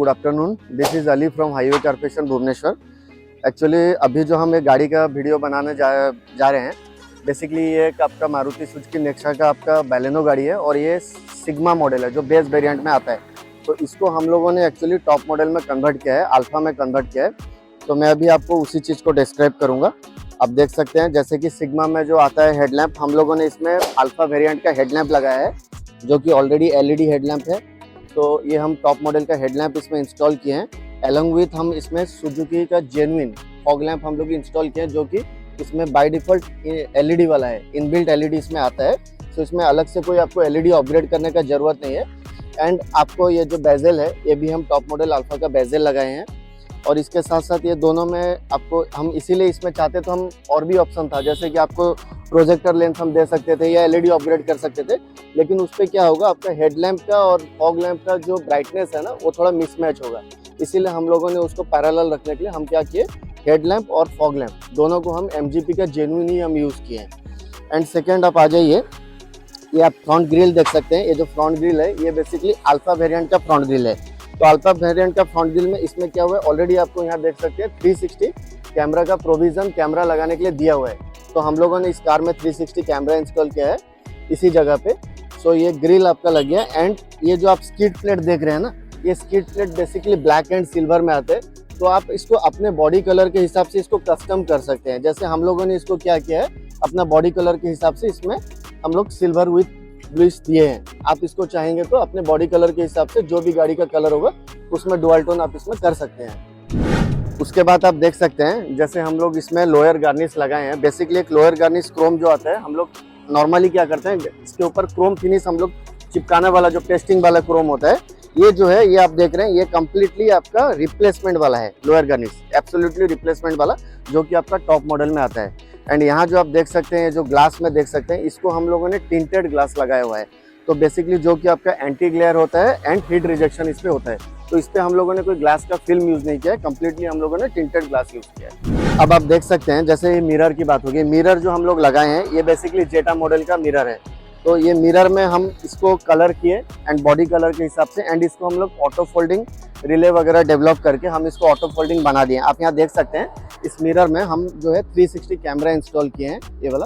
Good afternoon. This is Ali from highway corporation Bhubaneswar. Actually अभी जो हम एक गाड़ी का वीडियो बनाने जा रहे हैं, बेसिकली ये एक आपका मारुति सुजुकी नेक्सा का आपका बैलेनो गाड़ी है और ये सिग्मा मॉडल है जो बेस वेरिएंट में आता है। तो इसको हम लोगों ने एक्चुअली टॉप मॉडल में कन्वर्ट किया है, अल्फा में कन्वर्ट किया है। तो मैं अभी आपको उसी चीज़ को डिस्क्राइब करूँगा। आप देख सकते हैं जैसे कि सिग्मा में जो आता है हेडलैम्प, हम लोगों ने इसमें अल्फा वेरिएंट का हेडलैम्प लगाया है जो कि ऑलरेडी एलईडी हेडलैम्प है। तो ये हम टॉप मॉडल का हेडलैम्प इसमें इंस्टॉल किए हैं। अलॉन्ग विथ हम इसमें सुजुकी का जेन्युइन फॉग लैंप हम लोग इंस्टॉल किए हैं जो कि इसमें बाय डिफॉल्ट एलईडी वाला है, इनबिल्ट एलईडी इसमें आता है। तो इसमें अलग से कोई आपको एलईडी अपग्रेड करने का ज़रूरत नहीं है। एंड आपको ये जो बेजल है ये भी हम टॉप मॉडल अल्फा का बेजल लगाए हैं। और इसके साथ साथ ये दोनों में आपको हम इसीलिए इसमें चाहते तो हम और भी ऑप्शन था, जैसे कि आपको प्रोजेक्टर लेंस हम दे सकते थे या एलईडी अपग्रेड कर सकते थे, लेकिन उस पर क्या होगा आपका हेडलैम्प का और फॉग लैंप का जो ब्राइटनेस है ना वो थोड़ा मिसमैच होगा। इसीलिए हम लोगों ने उसको पैरेलल रखने के लिए हम क्या किए, हेडलैम्प और फॉग लैंप दोनों को हम एमजीपी का जेन्युइन ही हम यूज़ किए हैं। एंड सेकेंड आप आ जाइए, ये आप फ्रंट ग्रिल देख सकते हैं। ये जो फ्रंट ग्रिल है ये बेसिकली अल्फा वेरिएंट का फ्रंट ग्रिल है। तो अल्फा वेरिएंट का फ्रंट ग्रिल में इसमें क्या हुआ है, ऑलरेडी आपको यहाँ देख सकते हैं 360 कैमरा का प्रोविजन कैमरा लगाने के लिए दिया हुआ है। तो हम लोगों ने इस कार में 360 कैमरा इंस्टॉल किया है इसी जगह पे। सो ये ग्रिल आपका लग गया। एंड ये जो आप स्किड प्लेट देख रहे हैं ना, ये skid plate basically black and silver में आते हैं। तो आप इसको अपने बॉडी कलर के हिसाब से इसको कस्टम कर सकते हैं। जैसे हम लोगों ने इसको क्या किया है, अपना बॉडी कलर के हिसाब से इसमें हम लोग सिल्वर विथ ब्लूइश दिए हैं। आप इसको चाहेंगे तो अपने बॉडी कलर के हिसाब से जो भी गाड़ी का कलर होगा उसमें डुअल टोन आप इसमें कर सकते हैं। उसके बाद आप देख सकते हैं जैसे हम लोग इसमें लोअर गार्निश लगाए हैं। बेसिकली एक लोअर गार्निश क्रोम जो आता है, हम लोग नॉर्मली क्या करते हैं इसके ऊपर क्रोम फिनिश हम लोग चिपकाने वाला जो टेस्टिंग वाला क्रोम होता है, ये जो है ये आप देख रहे हैं ये कम्प्लीटली आपका रिप्लेसमेंट वाला है। लोअर गार्निश एब्सोल्युटली रिप्लेसमेंट वाला जो कि आपका टॉप मॉडल में आता है। एंड यहाँ जो आप देख सकते हैं जो ग्लास में देख सकते हैं, इसको हम लोगों ने टिंटेड ग्लास लगाया हुआ है। तो बेसिकली जो कि आपका एंटी ग्लेयर होता है एंड हीट रिजेक्शन इस पे होता है। तो इस पे हम लोगों ने कोई ग्लास का फिल्म यूज़ नहीं किया है, कम्प्लीटली हम लोगों ने टिंटेड ग्लास यूज़ किया है। अब आप देख सकते हैं जैसे ये मिरर की बात होगी, मिरर जो हम लोग लगाए हैं ये बेसिकली जेटा मॉडल का मिरर है। तो ये मिरर में हम इसको कलर किए एंड बॉडी कलर के हिसाब से, एंड इसको हम लोग ऑटो फोल्डिंग रिले वगैरह डेवलप करके हम इसको ऑटो फोल्डिंग बना दिए। आप यहाँ देख सकते हैं इस मिरर में हम जो है 360 कैमरा इंस्टॉल किए हैं ये वाला।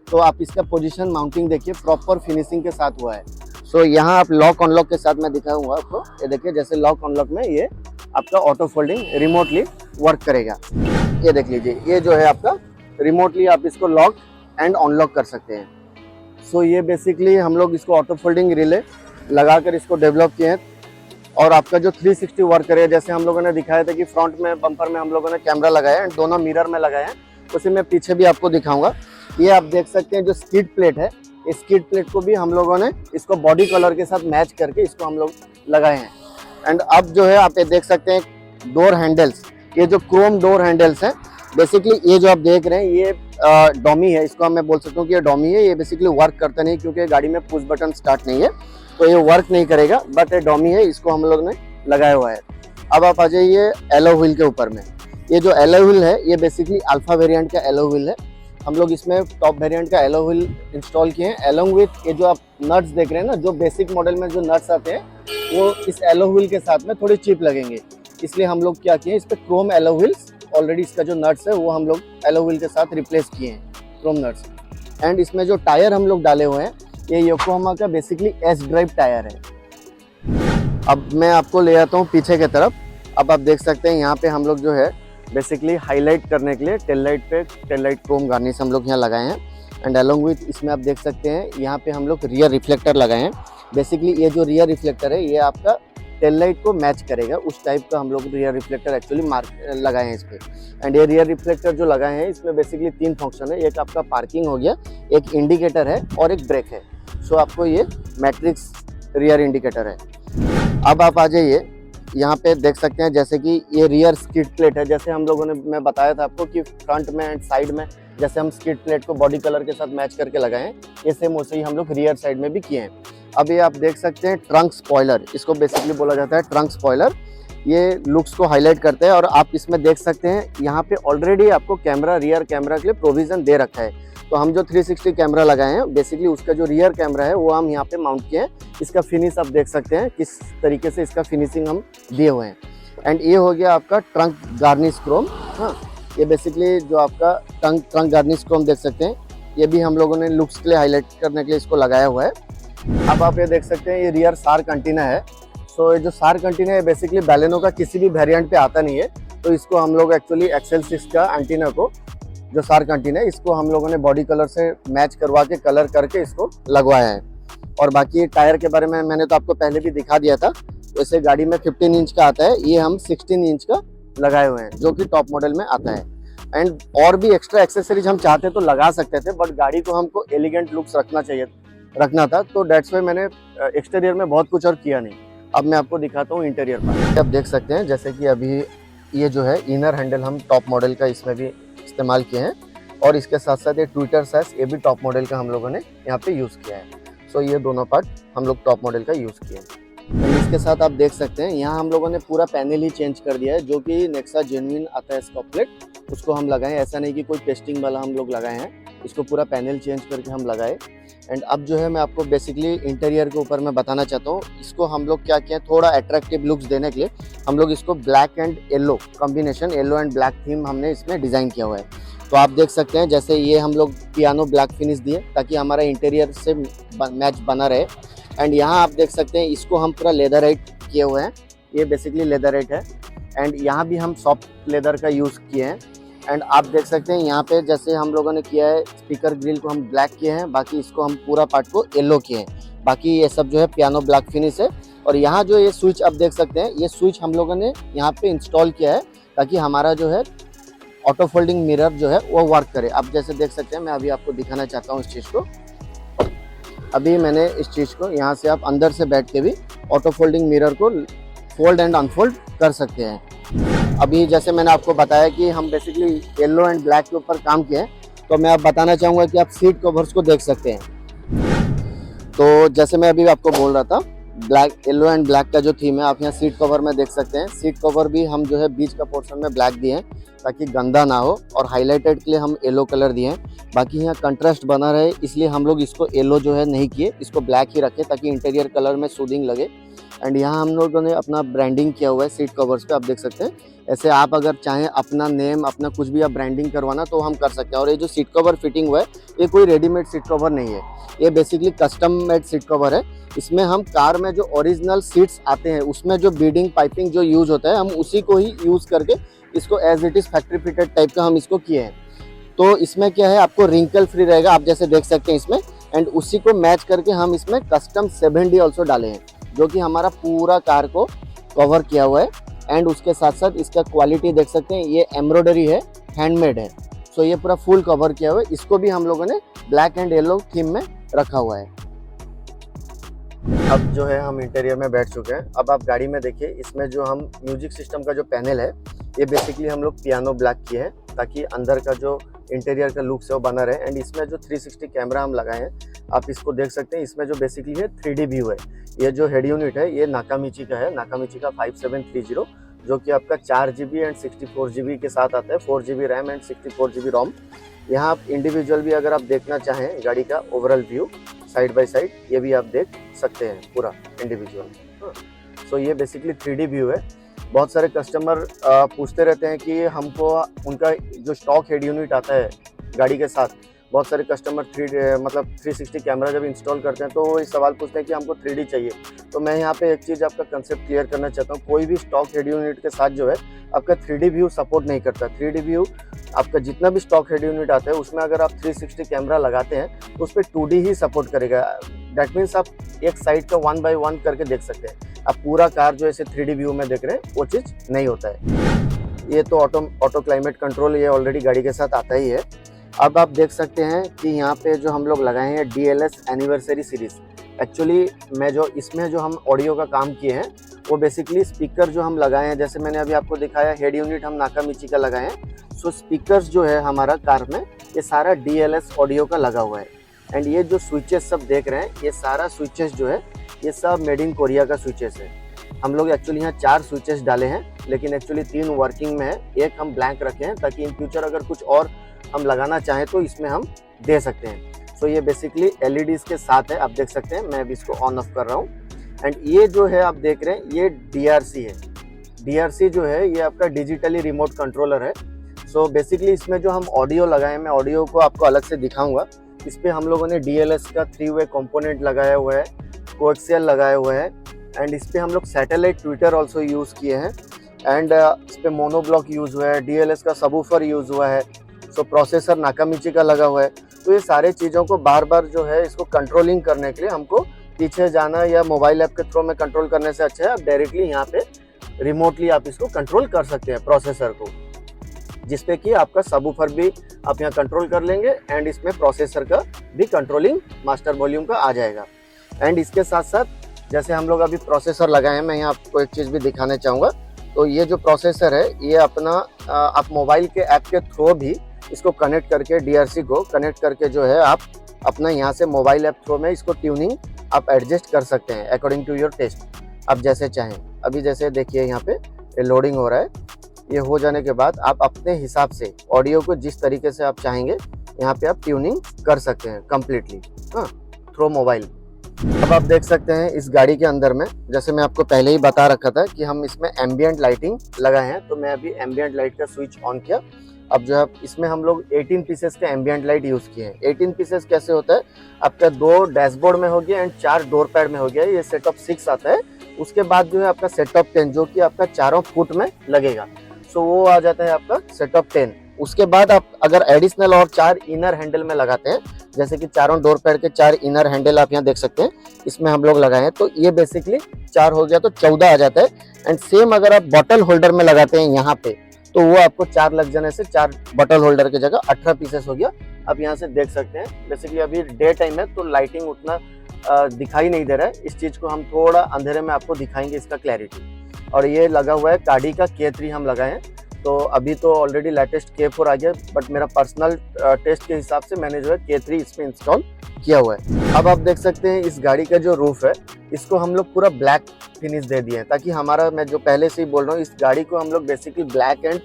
तो आप इसका पोजीशन माउंटिंग देखिए प्रॉपर फिनिशिंग के साथ हुआ है। सो यहाँ आप लॉक अनलॉक के साथ मैं दिखाऊंगा आपको। ये देखिए जैसे लॉक अनलॉक में ये आपका ऑटो फोल्डिंग रिमोटली वर्क करेगा। ये देख लीजिए ये जो है आपका रिमोटली आप इसको लॉक एंड अनलॉक कर सकते हैं। सो ये बेसिकली हम लोग इसको ऑटो फोल्डिंग रिले लगाकर इसको डेवलप किए हैं। और आपका जो 360 वर्क करे, जैसे हम लोगों ने दिखाया था कि फ्रंट में बम्पर में हम लोगों ने कैमरा लगाया है, दोनों मिरर में लगाए हैं, उसी में पीछे भी आपको दिखाऊंगा। ये आप देख सकते हैं जो स्किड प्लेट है, इस स्किड प्लेट को भी हम लोगों ने इसको बॉडी कलर के साथ मैच करके इसको हम लोग लगाए हैं। एंड अब जो है आप ये देख सकते हैं डोर हैंडल्स, ये जो क्रोम डोर हैंडल्स हैं, बेसिकली ये जो आप देख रहे हैं ये डॉमी है। इसको मैं बोल सकता हूँ कि ये डॉमी है। ये बेसिकली वर्क करता नहीं क्योंकि गाड़ी में पुश बटन स्टार्ट नहीं है, तो ये वर्क नहीं करेगा, बट ये डॉमी है, इसको हम लोग ने लगाया हुआ है। अब आप आ जाइए एलो व्हील के ऊपर में। ये जो एलो व्हील है ये बेसिकली अल्फा वेरिएंट का एलो व्हील है। हम लोग इसमें टॉप वेरिएंट का एलो व्हील इंस्टॉल किए हैं। अलॉन्ग विथ ये जो आप नट्स देख रहे हैं ना, जो बेसिक मॉडल में जो नट्स आते हैं वो इस एलो व्हील के साथ में थोड़े चीप लगेंगे, इसलिए हम लोग क्या किए इस पर क्रोम एलो व्हील्स, ऑलरेडी इसका जो नट्स है वो हम लोग एलो व्हील के साथ रिप्लेस किए हैं क्रोम नट्स। एंड इसमें जो टायर हम लोग डाले हुए हैं ये योकोहामा का बेसिकली एस ड्राइव टायर है। अब मैं आपको ले आता हूँ पीछे की तरफ। अब आप देख सकते हैं यहाँ पे हम लोग जो है बेसिकली हाईलाइट करने के लिए टेल लाइट पे टेल लाइट क्रोम गार्निश हम लोग यहाँ लगाए हैं। एंड अलॉन्ग विथ इसमें आप देख सकते हैं यहाँ पे हम लोग रियर रिफ्लेक्टर लगाए हैं। बेसिकली ये जो रियर रिफ्लेक्टर है ये आपका टेल लाइट को मैच करेगा, उस टाइप का हम लोग रियर रिफ्लेक्टर एक्चुअली लगाए हैं इस पे। एंड ये रियर रिफ्लेक्टर जो लगाए हैं इसमें बेसिकली 3 फंक्शन है। एक आपका पार्किंग हो गया, एक इंडिकेटर है और एक ब्रेक है। सो आपको ये मैट्रिक्स रियर इंडिकेटर है। अब आप आ जाइए यहाँ पे देख सकते हैं जैसे कि ये रियर स्किड प्लेट है। जैसे हम लोगों ने मैं बताया था आपको कि फ्रंट में एंड साइड में जैसे हम स्किड प्लेट को बॉडी कलर के साथ मैच करके लगाए हैं, ये सेम वैसे ही हम लोग रियर साइड में भी किए हैं। अब ये आप देख सकते हैं ट्रंक स्पॉइलर, इसको बेसिकली बोला जाता है ट्रंक स्पॉइलर। ये लुक्स को हाईलाइट करते हैं। और आप इसमें देख सकते हैं यहाँ पे ऑलरेडी आपको कैमरा, रियर कैमरा के लिए प्रोविज़न दे रखा है। तो हम जो 360 कैमरा लगाए हैं, बेसिकली उसका जो रियर कैमरा है वो हम यहाँ पे माउंट किए हैं। इसका फिनिश आप देख सकते हैं किस तरीके से इसका फिनिशिंग हम दिए हुए हैं। एंड ये हो गया आपका ट्रंक गार्निश क्रोम। हाँ, ये बेसिकली जो आपका ट्रंक गार्निश क्रोम देख सकते हैं, ये भी हम लोगों ने लुक्स के लिए हाईलाइट करने के लिए इसको लगाया हुआ है। अब आप ये देख सकते हैं, ये रियर सार कंटेनर है। सो ये जो सार कंटेनर है बेसिकली बैलेनो का किसी भी वेरिएंट पे आता नहीं है। तो इसको हम लोग एक्चुअली एक्सेल 6 का एंटीना को, जो सार कंटेनर है, इसको हम लोगों ने बॉडी कलर से मैच करवा के कलर करके इसको लगवाया है। और बाकी टायर के बारे में मैंने तो आपको पहले भी दिखा दिया था। वैसे गाड़ी में 15 इंच का आता है, ये हम 16 इंच का लगाए हुए हैं, जो कि टॉप मॉडल में आता है। एंड और भी एक्स्ट्रा एक्सेसरीज हम चाहते तो लगा सकते थे, बट गाड़ी को हमको एलिगेंट लुक्स रखना था, तो डेट्स वाई मैंने एक्सटीरियर में बहुत कुछ और किया नहीं। अब मैं आपको दिखाता हूँ इंटीरियर पर। आप देख सकते हैं जैसे कि अभी ये जो है इनर हैंडल हम टॉप मॉडल का इसमें भी इस्तेमाल किए हैं, और इसके साथ साथ ये ट्विटर सैस, ये भी टॉप मॉडल का हम लोगों ने यहाँ पे यूज़ किया है। सो ये दोनों पार्ट हम लोग टॉप मॉडल का यूज़ किए हैं। इसके साथ आप देख सकते हैं यहाँ हम लोगों ने पूरा पैनल ही चेंज कर दिया है, जो कि नेक्सा जेन्युइन आता है स्कॉप प्लेट, उसको हम लगाए। ऐसा नहीं कि कोई पेस्टिंग वाला हम लोग लगाए हैं, इसको पूरा पैनल चेंज करके हम लगाए। एंड अब जो है मैं आपको बेसिकली इंटीरियर के ऊपर मैं बताना चाहता हूँ। इसको हम लोग क्या किया, थोड़ा अट्रैक्टिव लुक्स देने के लिए हम लोग इसको black and yellow combination, yellow and black theme हमने इसमें डिज़ाइन किया हुआ है। तो आप देख सकते हैं जैसे ये हम लोग पियानो ब्लैक फिनिश दिए ताकि हमारा इंटीरियर से मैच बना रहे। एंड यहाँ आप देख सकते हैं इसको हम पूरा लेदराइट किए हुए हैं, ये बेसिकली लेदराइट है। एंड यहाँ भी हम सॉफ्ट लेदर का यूज़ किए हैं। एंड आप देख सकते हैं यहाँ पे जैसे हम लोगों ने किया है, स्पीकर ग्रिल को हम ब्लैक किए हैं, बाकी इसको हम पूरा पार्ट को येलो किए हैं। बाकी ये सब जो है पियानो ब्लैक फिनिश है। और यहाँ जो ये स्विच आप देख सकते हैं, ये स्विच हम लोगों ने यहाँ पे इंस्टॉल किया है ताकि हमारा जो है ऑटो फोल्डिंग मिरर जो है वो वर्क करे। आप जैसे देख सकते हैं, मैं अभी आपको दिखाना चाहता हूँ इस चीज़ को। अभी मैंने इस चीज़ को यहाँ से आप अंदर से बैठ के भी ऑटो फोल्डिंग मिरर को फोल्ड एंड अनफोल्ड कर सकते हैं। अभी जैसे मैंने आपको बताया कि हम बेसिकली येलो एंड ब्लैक के ऊपर काम किए हैं, तो मैं आप बताना चाहूँगा कि आप सीट कवर्स को देख सकते हैं। तो जैसे मैं अभी आपको बोल रहा था, ब्लैक, येलो एंड ब्लैक का जो थीम है, आप यहाँ सीट कवर में देख सकते हैं। सीट कवर भी हम जो है बीच का पोर्शन में ब्लैक दिए हैं ताकि गंदा ना हो, और हाईलाइटेड के लिए हम येलो कलर दिए हैं। बाकी यहाँ कंट्रास्ट बना रहे, इसलिए हम लोग इसको येलो जो है नहीं किए, इसको ब्लैक ही रखे ताकि इंटीरियर कलर में सूदिंग लगे। एंड यहाँ हम लोगों ने अपना ब्रांडिंग किया हुआ है सीट कवर्स पे, आप देख सकते हैं। ऐसे आप अगर चाहें अपना नेम, अपना कुछ भी आप ब्रांडिंग करवाना तो हम कर सकते हैं। और ये जो सीट कवर फिटिंग हुआ है, ये कोई रेडीमेड सीट कवर नहीं है, ये basically custom made seat cover है। इसमें हम कार में जो ओरिजिनल सीट्स आते हैं उसमें जो बीडिंग पाइपिंग जो यूज़ होता है, हम उसी को ही यूज़ करके इसको as it is factory fitted type का हम इसको किए हैं। तो इसमें क्या है, आपको रिंकल फ्री रहेगा, आप जैसे देख सकते हैं इसमें। एंड उसी को मैच करके हम इसमें कस्टम 7D ऑल्सो डाले हैं, जो कि हमारा पूरा कार को कवर किया हुआ है। एंड उसके साथ साथ इसका क्वालिटी देख सकते हैं, ये एम्ब्रॉयडरी है, हैंडमेड है। सो ये पूरा फुल कवर किया हुआ है। इसको भी हम लोगों ने ब्लैक एंड येलो थीम में रखा हुआ है। अब जो है हम इंटीरियर में बैठ चुके हैं। अब आप गाड़ी में देखिए, इसमें जो हम म्यूजिक सिस्टम का जो पैनल है, ये बेसिकली हम लोग पियानो ब्लैक किए हैं ताकि अंदर का जो इंटीरियर का लुक है वो बना रहे। एंड इसमें जो 360 कैमरा हम लगाए हैं, आप इसको देख सकते हैं। इसमें जो बेसिकली है 3D व्यू है। ये जो हेड यूनिट है ये नाकामिची का है, नाकामिची का 5730, जो कि आपका 4GB एंड 64GB के साथ आता है, 4GB रैम एंड 64GB रोम। यहाँ आप इंडिविजुअल भी अगर आप देखना चाहें गाड़ी का overall view side by side, ये भी आप देख सकते हैं पूरा इंडिविजुअल। सो ये बेसिकली 3D व्यू है। बहुत सारे कस्टमर पूछते रहते हैं कि हमको उनका जो स्टॉक हेड यूनिट आता है गाड़ी के साथ, बहुत सारे कस्टमर 360 कैमरा जब इंस्टॉल करते हैं तो वो इस सवाल पूछते हैं कि हमको 3D चाहिए। तो मैं यहाँ पे एक चीज़ आपका कंसेप्ट क्लियर करना चाहता हूँ, कोई भी स्टॉक हेड यूनिट के साथ जो है आपका 3D व्यू सपोर्ट नहीं करता। 3D व्यू आपका जितना भी स्टॉक हेड यूनिट आता है उसमें अगर आप 360 कैमरा लगाते हैं तो उस पर 2D ही सपोर्ट करेगा। दैट मीन्स आप एक साइड का 1 by 1 करके देख सकते हैं। आप पूरा कार जो ऐसे 3D व्यू में देख रहे हैं वो चीज़ नहीं होता है। ये तो ऑटो क्लाइमेट कंट्रोल ये ऑलरेडी गाड़ी के साथ आता ही है। अब आप देख सकते हैं कि यहाँ पे जो हम लोग लगाए हैं DLS एनिवर्सरी सीरीज़। एक्चुअली इसमें जो हम ऑडियो का काम किए हैं वो बेसिकली स्पीकर जो हम लगाए हैं, जैसे मैंने अभी आपको दिखाया हेड यूनिट हम नाकामिची का लगाए हैं। सो स्पीकर्स जो है हमारा कार में ये सारा DLS ऑडियो का लगा हुआ है। एंड ये जो स्विचेस सब देख रहे हैं, ये सारा स्विचेस जो है ये सब मेड इन कोरिया का स्विचेस है। हम लोग एक्चुअली यहाँ 4 स्विचेस डाले हैं, लेकिन एक्चुअली 3 वर्किंग में है, एक हम ब्लैंक रखे हैं ताकि इन फ्यूचर अगर कुछ और हम लगाना चाहें तो इसमें हम दे सकते हैं। सो ये बेसिकली LEDs के साथ है, आप देख सकते हैं। मैं अभी इसको ऑन ऑफ कर रहा हूँ। एंड ये जो है आप देख रहे हैं ये DRC है। DRC जो है ये आपका डिजिटली रिमोट कंट्रोलर है। सो बेसिकली इसमें जो हम ऑडियो लगाए, मैं ऑडियो को आपको अलग से दिखाऊंगा। इस पर हम लोगों ने DLS का 3-वे कंपोनेंट लगाया हुआ है, कोएक्सियल लगाया हुआ है, एंड इस पर हम लोग सैटेलाइट ट्विटर ऑल्सो यूज़ किए हैं, एंड इस पर मोनोब्लॉक यूज़ हुआ है, DLS का सबवूफर यूज़ हुआ है, सो प्रोसेसर नाकामिची का लगा हुआ है। तो ये सारे चीज़ों को बार बार जो है इसको कंट्रोलिंग करने के लिए हमको पीछे जाना या मोबाइल ऐप के थ्रू में कंट्रोल करने से अच्छा है आप डायरेक्टली यहाँ पे रिमोटली आप इसको कंट्रोल कर सकते हैं प्रोसेसर को, जिसपे कि आपका सबवूफर भी आप यहाँ कंट्रोल कर लेंगे एंड इसमें प्रोसेसर का भी कंट्रोलिंग मास्टर वॉल्यूम का आ जाएगा। एंड इसके साथ साथ जैसे हम लोग अभी प्रोसेसर लगाए हैं, मैं यहाँ आपको एक चीज़ भी दिखाना चाहूँगा। तो ये जो प्रोसेसर है ये अपना आप मोबाइल के ऐप के थ्रू भी इसको कनेक्ट करके DRC को कनेक्ट करके जो है आप अपना यहाँ से मोबाइल ऐप थ्रू में इसको ट्यूनिंग आप एडजस्ट कर सकते हैं अकॉर्डिंग टू योर टेस्ट, आप जैसे चाहें। अभी जैसे देखिए यहाँ पे ये लोडिंग हो रहा है, ये हो जाने के बाद आप अपने हिसाब से ऑडियो को जिस तरीके से आप चाहेंगे यहाँ पे आप ट्यूनिंग कर सकते हैं कम्प्लीटली थ्रू मोबाइल। अब आप देख सकते हैं इस गाड़ी के अंदर में, जैसे मैं आपको पहले ही बता रखा था कि हम इसमें एम्बियंट लाइटिंग लगाए हैं, तो मैं अभी एम्बियंट लाइट का स्विच ऑन किया। अब जो है इसमें हम लोग 18 पीसेस का एम्बियंट लाइट यूज़ किए हैं। 18 पीसेस कैसे होता है, आपका 2 डैशबोर्ड में हो गया एंड 4 डोर पैड में हो गया, ये सेट ऑफ 6 आता है। उसके बाद जो है आपका सेट ऑफ 10 जो कि आपका चारों फुट में लगेगा, सो वो आ जाता है आपका सेट ऑफ 10। उसके बाद आप अगर एडिशनल और 4 इनर हैंडल में लगाते हैं, जैसे कि चारों डोर पैड के 4 इनर हैंडल आप यहाँ देख सकते हैं, इसमें हम लोग लगाए हैं, तो ये बेसिकली 4 हो गया तो 14 आ जाता है। एंड सेम अगर आप बॉटल होल्डर में लगाते हैं यहाँ पे, तो वो आपको 4 लग जाने से 4 बॉटल होल्डर की जगह 18 पीसेस हो गया। आप यहाँ से देख सकते हैं, बेसिकली अभी डे टाइम है तो लाइटिंग उतना दिखाई नहीं दे रहा है, इस चीज़ को हम थोड़ा अंधेरे में आपको दिखाएंगे इसका क्लैरिटी। और ये लगा हुआ है काडी का K3 हम लगाए हैं, तो अभी तो ऑलरेडी लेटेस्ट K4 आ गया, बट मेरा पर्सनल टेस्ट के हिसाब से मैंने जो है K3 इसमें इंस्टॉल किया हुआ है। अब आप देख सकते हैं इस गाड़ी का जो रूफ है इसको हम लोग पूरा ब्लैक फिनिश दे दिए हैं, ताकि हमारा, मैं जो पहले से ही बोल रहा हूँ, इस गाड़ी को हम लोग basically black and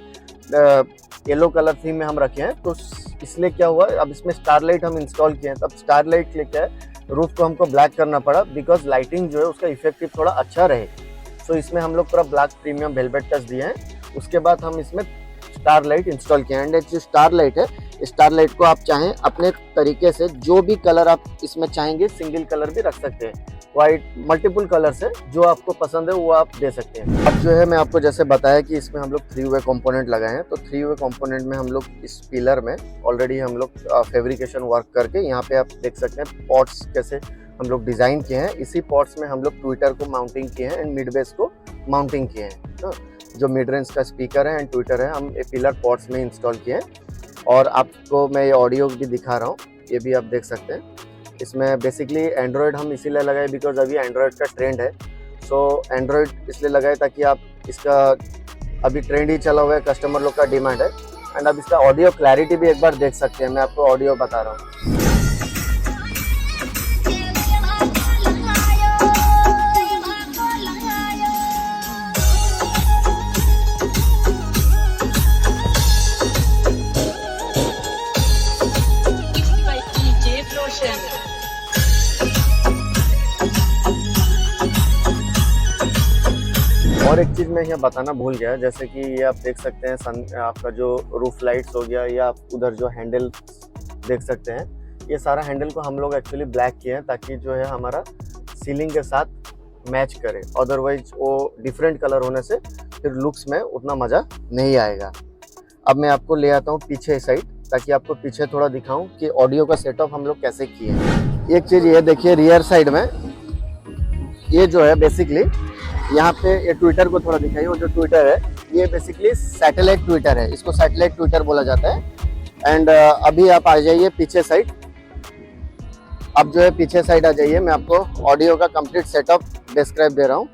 yellow colour theme में हम रखे हैं। तो इसलिए क्या हुआ, अब इसमें स्टारलाइट हम इंस्टॉल किए हैं, तब स्टारलाइट के लिए क्या है रूफ को हमको ब्लैक करना पड़ा, बिकॉज लाइटिंग जो है उसका इफेक्टिव थोड़ा अच्छा रहे। सो इसमें हम लोग पूरा ब्लैक प्रीमियम वेलवेट टच दिए हैं। उसके बाद हम इसमें स्टार लाइट इंस्टॉल किया एंड जो स्टार लाइट है, स्टार लाइट को आप चाहें अपने तरीके से जो भी कलर आप इसमें चाहेंगे, सिंगल कलर भी रख सकते हैं, वाइट, मल्टीपल कलर्स है, जो आपको पसंद है वो आप दे सकते हैं। अब जो है मैं आपको जैसे बताया कि इसमें हम लोग 3-वे कंपोनेंट लगाए हैं, तो 3-वे कंपोनेंट में हम लोग इस पिलर में ऑलरेडी हम लोग फैब्रिकेशन वर्क करके यहाँ पे आप देख सकते हैं पॉट्स कैसे हम लोग डिज़ाइन किए हैं। इसी पॉट्स में हम लोग ट्विटर को माउंटिंग किए हैं एंड मिड बेस को माउंटिंग किए हैं। जो मिड रेंज का स्पीकर है एंड ट्विटर है, हम पिलर पॉट्स में इंस्टॉल किए हैं। और आपको मैं ये ऑडियो भी दिखा रहा हूँ, ये भी आप देख सकते हैं। इसमें बेसिकली एंड्रॉयड हम इसीलिए लगाए बिकॉज अभी एंड्रॉयड का ट्रेंड है, सो एंड्रॉयड इसलिए लगाए ताकि आप इसका अभी ट्रेंड ही चला हुआ है, कस्टमर लोग का डिमांड है। एंड अब इसका ऑडियो क्लैरिटी भी एक बार देख सकते हैं, मैं आपको ऑडियो बता रहा हूँ। और एक चीज़ मैं यहाँ बताना भूल गया, जैसे कि ये आप देख सकते हैं आपका जो रूफ लाइट्स हो गया, या आप उधर जो हैंडल देख सकते हैं, ये सारा हैंडल को हम लोग एक्चुअली ब्लैक किए हैं ताकि जो है हमारा सीलिंग के साथ मैच करे, अदरवाइज वो डिफरेंट कलर होने से फिर लुक्स में उतना मज़ा नहीं आएगा। अब मैं आपको ले आता हूँ पीछे साइड, ताकि आपको पीछे थोड़ा दिखाऊँ कि ऑडियो का सेटअप हम लोग कैसे किए हैं। एक चीज़ ये देखिए, रियर साइड में ये जो है बेसिकली यहाँ पे ये ट्विटर को थोड़ा दिखाइए, वो जो ट्विटर है ये बेसिकली सैटेलाइट ट्विटर है, इसको सैटेलाइट ट्विटर बोला जाता है। एंड अभी आप आ जाइए पीछे साइड, अब जो है पीछे साइड आ जाइए, मैं आपको ऑडियो का कंप्लीट सेटअप डिस्क्राइब दे रहा हूँ।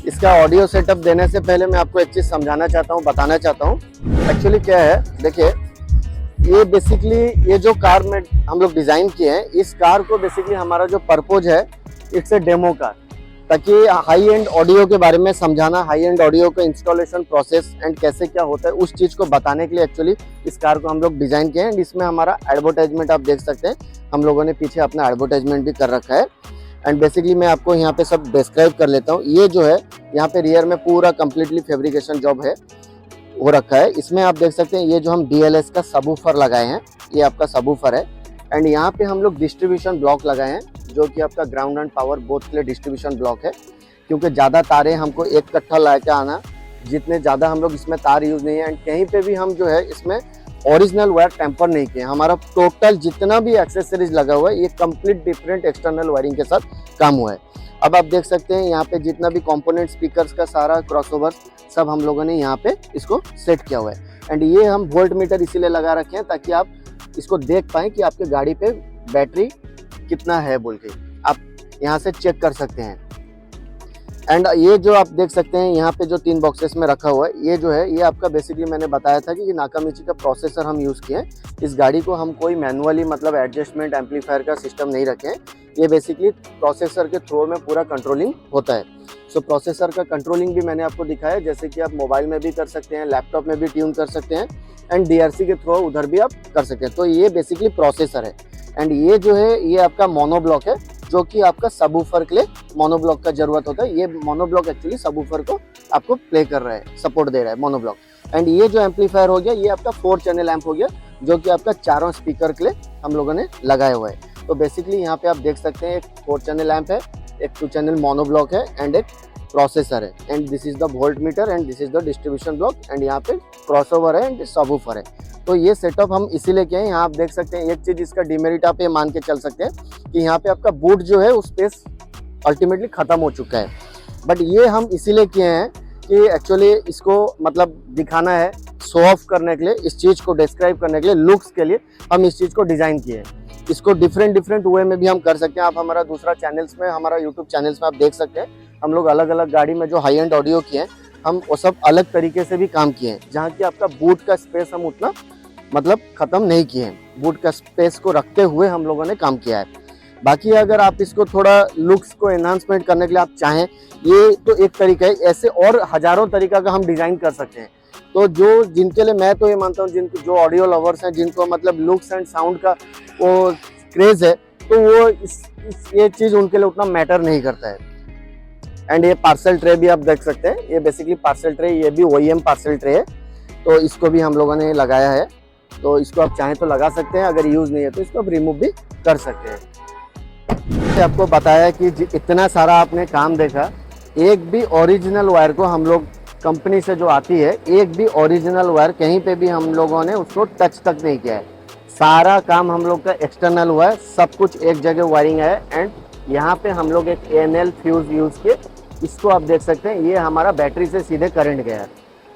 इसका ऑडियो सेटअप देने से पहले मैं आपको एक चीज़ समझाना चाहता हूँ, बताना चाहता हूँ। एक्चुअली क्या है, देखिए ये बेसिकली ये जो कार में हम लोग डिज़ाइन किए हैं, इस कार को बेसिकली हमारा जो पर्पज है, इट्स ए डेमो कार। ताकि हाई एंड ऑडियो के बारे में समझाना, हाई एंड ऑडियो का इंस्टॉलेशन प्रोसेस एंड कैसे क्या होता है उस चीज़ को बताने के लिए एक्चुअली इस कार को हम लोग डिज़ाइन किए हैं। एंड इसमें हमारा एडवर्टाइजमेंट आप देख सकते हैं, हम लोगों ने पीछे अपना एडवर्टाइजमेंट भी कर रखा है। एंड बेसिकली मैं आपको यहाँ पे सब डिस्क्राइब कर लेता हूँ। ये जो है यहाँ पे रियर में पूरा कम्प्लीटली फैब्रिकेशन जॉब है हो रखा है। इसमें आप देख सकते हैं ये जो हम DLS का सबवूफर लगाए हैं, ये आपका सबवूफर है। एंड यहाँ पे हम लोग डिस्ट्रीब्यूशन ब्लॉक लगाए हैं जो कि आपका ग्राउंड एंड पावर बोथ के लिए डिस्ट्रीब्यूशन ब्लॉक है, क्योंकि ज़्यादा तारे हमको एक कट्ठा ला के आना, जितने ज़्यादा हम लोग इसमें तार यूज़ नहीं है। एंड कहीं पे भी हम जो है इसमें ओरिजिनल वायर टेम्पर नहीं किए। हमारा टोटल जितना भी एक्सेसरीज लगा हुआ है ये कंप्लीट डिफरेंट एक्सटर्नल वायरिंग के साथ काम हुआ है। अब आप देख सकते हैं यहाँ पे जितना भी कंपोनेंट स्पीकर्स का सारा क्रॉसओवर सब हम लोगों ने यहाँ पे इसको सेट किया हुआ है। एंड ये हम वोल्ट मीटर इसीलिए लगा रखे हैं ताकि आप इसको देख पाएँ कि आपके गाड़ी पे बैटरी कितना है बोल के आप यहाँ से चेक कर सकते हैं। एंड ये जो आप देख सकते हैं यहाँ पे जो 3 बॉक्सेस में रखा हुआ है, ये जो है ये आपका बेसिकली मैंने बताया था कि नाकामिची का प्रोसेसर हम यूज़ किए हैं। इस गाड़ी को हम कोई मैनुअली मतलब एडजस्टमेंट एम्पलीफायर का सिस्टम नहीं रखे हैं, ये बेसिकली प्रोसेसर के थ्रू में पूरा कंट्रोलिंग होता है। सो प्रोसेसर का कंट्रोलिंग भी मैंने आपको दिखाया, जैसे कि आप मोबाइल में भी कर सकते हैं, लैपटॉप में भी ट्यून कर सकते हैं एंड DRC के थ्रू उधर भी आप कर सकते हैं। तो ये बेसिकली प्रोसेसर है। एंड ये जो है ये आपका मोनोब्लॉक है जो कि आपका सबवूफर के लिए मोनोब्लॉक का जरूरत होता है। ये मोनोब्लॉक एक्चुअली सबवूफर को आपको प्ले कर रहा है, सपोर्ट दे रहा है मोनोब्लॉक। एंड ये जो एम्पलीफायर हो गया ये आपका 4 चैनल एम्प हो गया जो कि आपका चारों स्पीकर के लिए हम लोगों ने लगाया हुआ है। तो बेसिकली यहाँ पे आप देख सकते हैं एक 4 चैनल एम्प है, एक 2 चैनल मोनोब्लॉक है एंड एक प्रोसेसर है। And this is the volt meter and this is the distribution block and यहाँ पे क्रॉसओवर है एंड सबवूफर है। तो ये सेटअप हम इसीलिए किए हैं। यहाँ आप देख सकते हैं एक चीज़ इसका डिमेरिट आप ये मान के चल सकते हैं कि यहाँ पे आपका बूट जो है उस स्पेस अल्टीमेटली ख़त्म हो चुका है। बट ये हम इसीलिए किए हैं कि एक्चुअली इसको मतलब दिखाना है, शो ऑफ करने के लिए, इस चीज़ को डिस्क्राइब करने के लिए, लुक्स के लिए हम इस चीज़ को डिज़ाइन किए हैं। इसको डिफरेंट वे में भी हम कर सकते हैं। आप हमारा दूसरा चैनल्स में, हमारा यूट्यूब चैनल्स में आप देख सकते हैं हम लोग अलग अलग गाड़ी में जो हाई एंड ऑडियो किए हैं हम वो सब अलग तरीके से भी काम किए हैं, जहाँ की आपका बूट का स्पेस हम उतना मतलब ख़त्म नहीं किए हैं। बूट का स्पेस को रखते हुए हम लोगों ने काम किया है। बाकी अगर आप इसको थोड़ा लुक्स को एनहांसमेंट करने के लिए आप चाहें, ये तो एक तरीका है, ऐसे और हज़ारों तरीका का हम डिज़ाइन कर सकते हैं। तो जो जिनके लिए मैं तो ये मानता हूँ जिनको जो ऑडियो लवर्स हैं, जिनको मतलब लुक्स एंड साउंड का वो क्रेज़ है, तो वो ये चीज़ उनके लिए उतना मैटर नहीं करता है। एंड ये पार्सल ट्रे भी आप देख सकते हैं, ये बेसिकली पार्सल ट्रे, ये भी OEM पार्सल ट्रे है। तो इसको भी हम लोगों ने लगाया है, तो इसको आप चाहें तो लगा सकते हैं, अगर यूज़ नहीं है तो इसको आप रिमूव भी कर सकते हैं। आपको बताया कि इतना सारा आपने काम देखा, एक भी ओरिजिनल वायर को हम लोग कंपनी से जो आती है, एक भी ओरिजिनल वायर कहीं पे भी हम लोगों ने उसको टच तक नहीं किया है। सारा काम हम लोग का एक्सटर्नल हुआ है, सब कुछ एक जगह वायरिंग है। एंड यहाँ पे हम लोग एक ANL फ्यूज़ यूज़ किए, इसको आप देख सकते हैं, ये हमारा बैटरी से सीधे करंट गया है।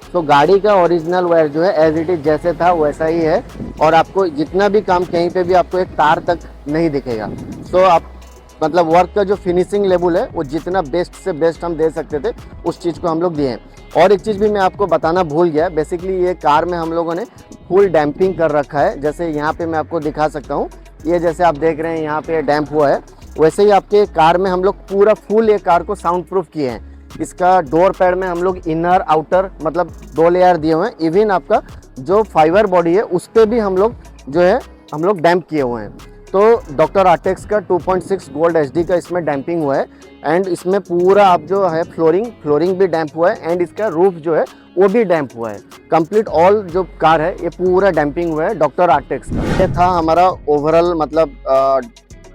तो गाड़ी का ओरिजिनल वायर जो है एज इट इज जैसे था वैसा ही है, और आपको जितना भी काम कहीं पे भी आपको एक तार तक नहीं दिखेगा। तो आप मतलब वर्क का जो फिनिशिंग लेवल है वो जितना बेस्ट से बेस्ट हम दे सकते थे उस चीज़ को हम लोग दिए हैं। और एक चीज़ भी मैं आपको बताना भूल गया, बेसिकली ये कार में हम लोगों ने फुल डैम्पिंग कर रखा है। जैसे यहाँ पे मैं आपको दिखा सकता हूँ, ये जैसे आप देख रहे हैं यहाँ पे डैम्प हुआ है, वैसे ही आपके कार में हम लोग पूरा फुल ये कार को साउंड प्रूफ किए हैं। इसका डोर पैड में हम लोग इनर आउटर मतलब 2 लेयर दिए हुए हैं। इवन आपका जो फाइबर बॉडी है उस पर भी हम लोग जो है हम लोग डैम्प किए हुए हैं। तो डॉक्टर आर्टेक्स का 2.6 गोल्ड HD का इसमें डैम्पिंग हुआ है। एंड इसमें पूरा आप जो है फ्लोरिंग भी डैम्प हुआ है एंड इसका रूफ जो है वो भी डैम्प हुआ है। कंप्लीट ऑल जो कार है ये पूरा डैम्पिंग हुआ है डॉक्टर आर्टेक्स का। ये था हमारा ओवरऑल मतलब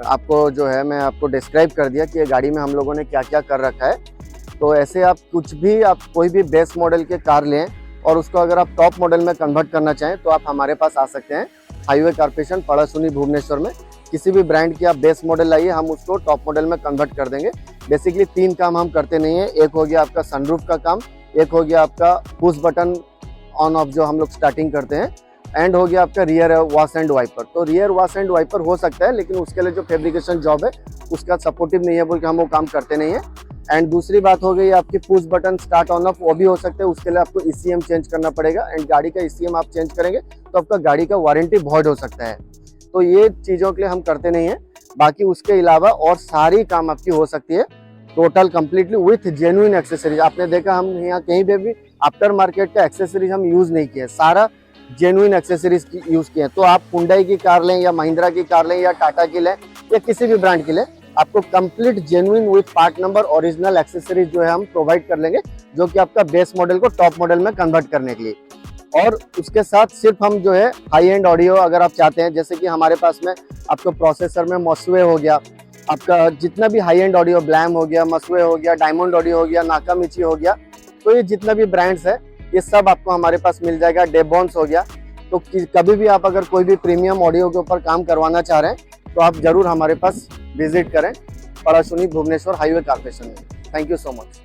आपको जो है मैं आपको डिस्क्राइब कर दिया कि ये गाड़ी में हम लोगों ने क्या क्या कर रखा है। तो ऐसे आप कुछ भी आप कोई भी बेस मॉडल के कार लें और उसको अगर आप टॉप मॉडल में कन्वर्ट करना चाहें तो आप हमारे पास आ सकते हैं। हाईवे कॉर्पोरेशन पड़ासुनी भुवनेश्वर में किसी भी ब्रांड की आप बेस मॉडल लाइए, हम उसको टॉप मॉडल में कन्वर्ट कर देंगे। बेसिकली 3 काम हम करते नहीं है, एक हो गया आपका सनरूफ का काम, एक हो गया आपका पुश बटन ऑन ऑफ जो हम लोग स्टार्टिंग करते हैं, एंड हो गया आपका रियर वॉश एंड वाइपर। तो रियर वॉश एंड वाइपर हो सकता है, लेकिन उसके लिए जो फैब्रिकेशन जॉब है उसका सपोर्टिव नहीं है बोल के हम वो काम करते नहीं है। एंड दूसरी बात हो गई आपकी push button start on off, वो भी हो सकता है, उसके लिए आपको ECM चेंज करना पड़ेगा। एंड गाड़ी का ECM आप चेंज करेंगे तो आपका गाड़ी का वारंटी वॉइड हो सकता है। तो ये चीज़ों के लिए हम करते नहीं हैं। बाकी उसके अलावा और सारी काम आपकी हो सकती है total completely with genuine accessories. आपने देखा हम यहाँ कहीं पे भी आफ्टर मार्केट का एक्सेसरीज हम यूज नहीं किए, सारा जेन्युइन एक्सेसरीज यूज किए हैं। तो आप हुंडई की कार लें या महिंद्रा की कार लें या टाटा की लें या किसी भी ब्रांड की लें, आपको complete genuine with part number original accessories जो है हम प्रोवाइड कर लेंगे, जो कि आपका बेस मॉडल को टॉप मॉडल में कन्वर्ट करने के लिए। और उसके साथ सिर्फ हम जो है हाई एंड ऑडियो अगर आप चाहते हैं, जैसे कि हमारे पास में आपको प्रोसेसर में मसुए हो गया, आपका जितना भी हाई एंड ऑडियो, ब्लैम हो गया, मसुए हो गया, डायमंड ऑडियो हो गया, नाकामिची हो गया, तो ये जितना भी ब्रांड्स है ये सब आपको हमारे पास मिल जाएगा। डेबॉन्स हो गया। तो कभी भी आप अगर कोई भी प्रीमियम ऑडियो के ऊपर काम करवाना चाह रहे हैं तो आप जरूर हमारे पास विजिट करें, पराशुनी भुवनेश्वर हाईवे कॉर्पोरेशन में। Thank you so much.